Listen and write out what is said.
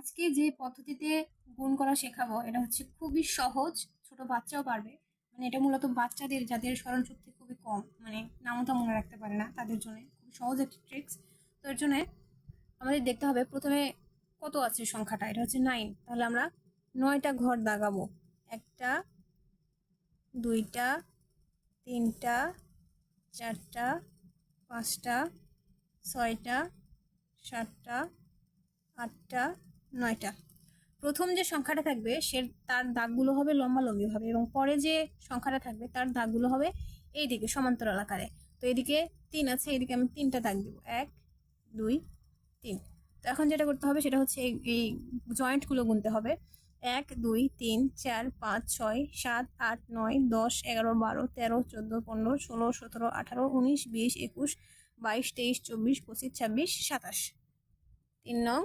আজকে যে পদ্ধতিতে গুণ করা শেখাবো এটা হচ্ছে খুবই সহজ, ছোট বাচ্চাও পারবে। মানে এটা মূলত বাচ্চাদের যাদের স্মরণ শক্তি খুবই কম, মানে নামতা মনে রাখতে পারে না, তাদের জন্য খুব সহজ একটা ট্রিক্স। তো এর জন্য আমাদের দেখতে হবে প্রথমে কত আছে সংখ্যাটা, এটা হচ্ছে 9। তাহলে আমরা 9টা ঘর দাগাবো। একটা, দুইটা, তিনটা, চারটা, পাঁচটা, ছয়টা, সাতটা, আটটা, 9টা। প্রথম যে সংখ্যাটা থাকবে তার দাগগুলো হবে লম্বালম্বি ভাবে, এবং পরে যে সংখ্যাটা থাকবে তার দাগগুলো হবে এইদিকে সমান্তরাল আকারে। তো এদিকে 3 আছে, এদিকে আমি 3টা দাগ দিব, 1 2 3। তো এখন যেটা করতে হবে সেটা হচ্ছে এই জয়েন্টগুলো গুনতে হবে। 1 2 3 4 5 6 7 8 9 10 11 12 13 14 15 16 17 18 19 20 21 22 23 24 25 26 27। 3 নং